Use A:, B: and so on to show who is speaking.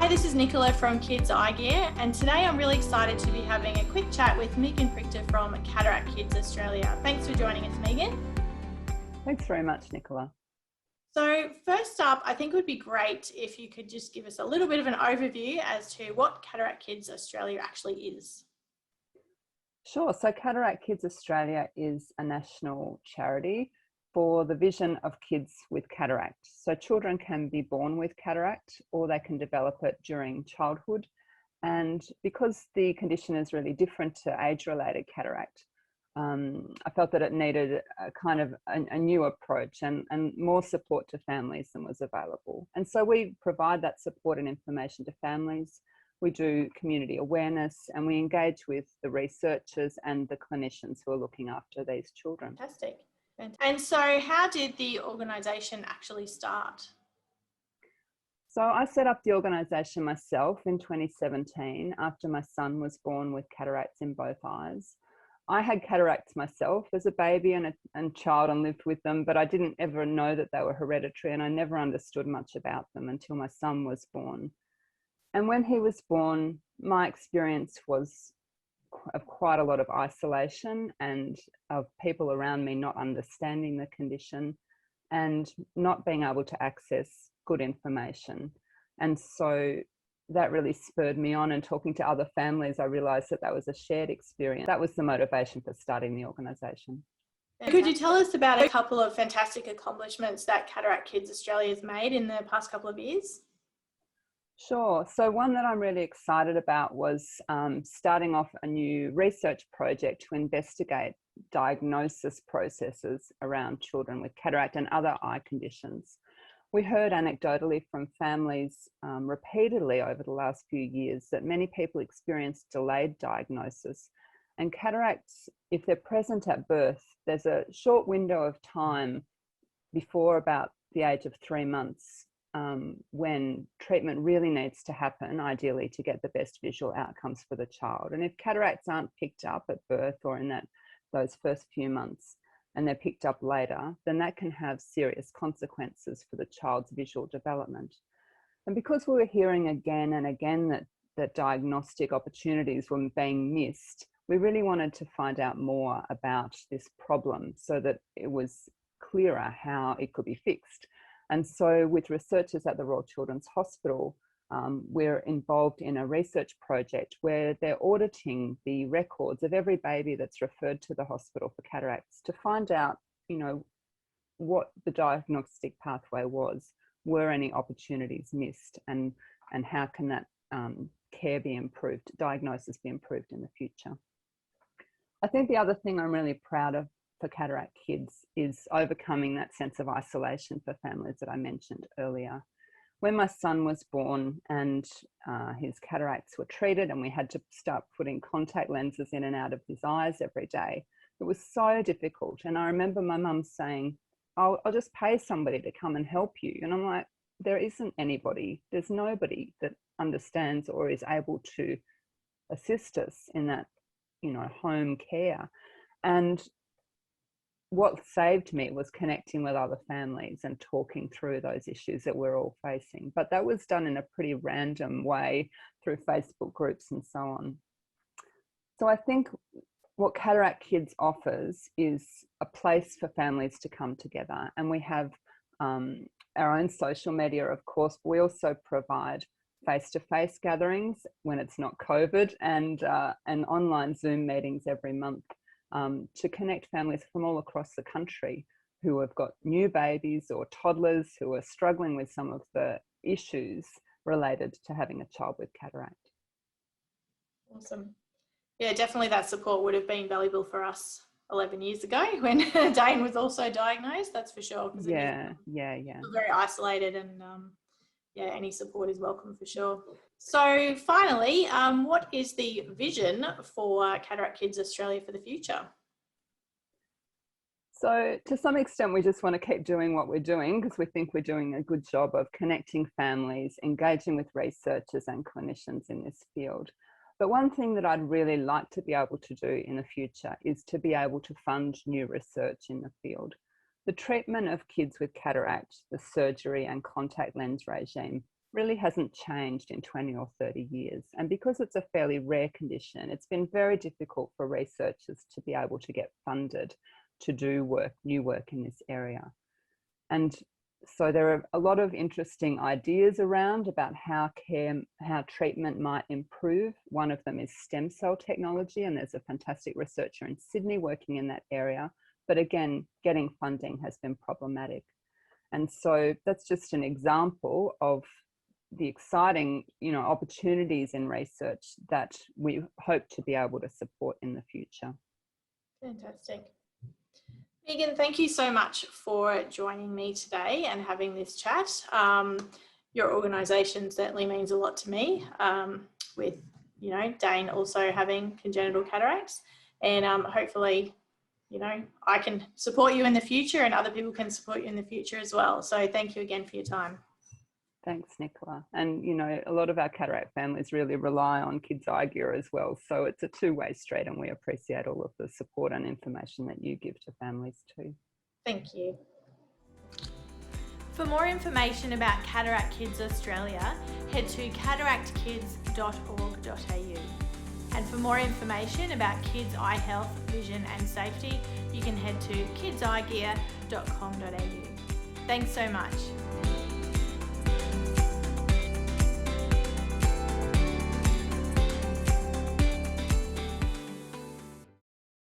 A: this is Nicola from Kids Eye Gear, and today I'm really excited to be having a quick chat with Megan Prictor from Cataract Kids Australia. Thanks for joining us, Megan.
B: Thanks very much, Nicola.
A: So first up, I think it would be great if you could just give us a little bit of an overview as to what Cataract Kids Australia actually is.
B: Sure. So Cataract Kids Australia is a national charity for the vision of kids with cataract. So children can be born with cataract or they can develop it during childhood. And because the condition is really different to age-related cataract, I felt that it needed a kind of a new approach and more support to families than was available. And so we provide that support and information to families. We do community awareness and we engage with the researchers and the clinicians who are looking after these children.
A: Fantastic. And so how did the organisation actually start?
B: So I set up the organisation myself in 2017 after my son was born with cataracts in both eyes. I had cataracts myself as a baby and child and lived with them, but I didn't ever know that they were hereditary and I never understood much about them until my son was born. And when he was born, my experience was of quite a lot of isolation and of people around me not understanding the condition and not being able to access good information. And so that really spurred me on, and talking to other families, I realised that that was a shared experience. That was the motivation for starting the organisation.
A: Could you tell us about a couple of fantastic accomplishments that Cataract Kids Australia has made in the past couple of years?
B: Sure. So one that I'm really excited about was starting off a new research project to investigate diagnosis processes around children with cataract and other eye conditions. We heard anecdotally from families repeatedly over the last few years that many people experience delayed diagnosis, and cataracts, if they're present at birth, there's a short window of time before about the age of 3 months when treatment really needs to happen, ideally to get the best visual outcomes for the child. And if cataracts aren't picked up at birth or in those first few months, and they're picked up later, then that can have serious consequences for the child's visual development. And because we were hearing again and again that diagnostic opportunities were being missed, we really wanted to find out more about this problem so that it was clearer how it could be fixed. And so with researchers at the Royal Children's Hospital, we're involved in a research project where they're auditing the records of every baby that's referred to the hospital for cataracts to find out, what the diagnostic pathway was, were any opportunities missed, and how can that care be improved, diagnosis be improved in the future. I think the other thing I'm really proud of for Cataract Kids is overcoming that sense of isolation for families that I mentioned earlier. When my son was born and his cataracts were treated and we had to start putting contact lenses in and out of his eyes every day, it was so difficult. And I remember my mum saying, I'll just pay somebody to come and help you. And I'm like, there isn't anybody, there's nobody that understands or is able to assist us in that, home care. And what saved me was connecting with other families and talking through those issues that we're all facing. But that was done in a pretty random way through Facebook groups and so on. So I think what Cataract Kids offers is a place for families to come together. And we have our own social media, of course, but we also provide face-to-face gatherings when it's not COVID and online Zoom meetings every month. To connect families from all across the country who have got new babies or toddlers who are struggling with some of the issues related to having a child with cataract.
A: Awesome. Yeah, definitely that support would have been valuable for us 11 years ago when Dane was also diagnosed, that's for sure.
B: Yeah.
A: Very isolated and any support is welcome for sure. So finally, what is the vision for Cataract Kids Australia for the future?
B: So to some extent, we just want to keep doing what we're doing because we think we're doing a good job of connecting families, engaging with researchers and clinicians in this field. But one thing that I'd really like to be able to do in the future is to be able to fund new research in the field. The treatment of kids with cataract, the surgery and contact lens regime really hasn't changed in 20 or 30 years. And because it's a fairly rare condition, it's been very difficult for researchers to be able to get funded to do new work in this area. And so there are a lot of interesting ideas around about how treatment might improve. One of them is stem cell technology, and there's a fantastic researcher in Sydney working in that area. But again, getting funding has been problematic. And so that's just an example of the exciting, opportunities in research that we hope to be able to support in the future.
A: Fantastic. Megan, thank you so much for joining me today and having this chat. Your organisation certainly means a lot to me, with, Dane also having congenital cataracts, and hopefully, I can support you in the future and other people can support you in the future as well. So thank you again for your time.
B: Thanks, Nicola. And, a lot of our cataract families really rely on Kids Eye Gear as well. So it's a two-way street, and we appreciate all of the support and information that you give to families too.
A: Thank you. For more information about Cataract Kids Australia, head to cataractkids.org.au. And for more information about kids' eye health, vision and safety, you can head to kidseyegear.com.au. Thanks so much.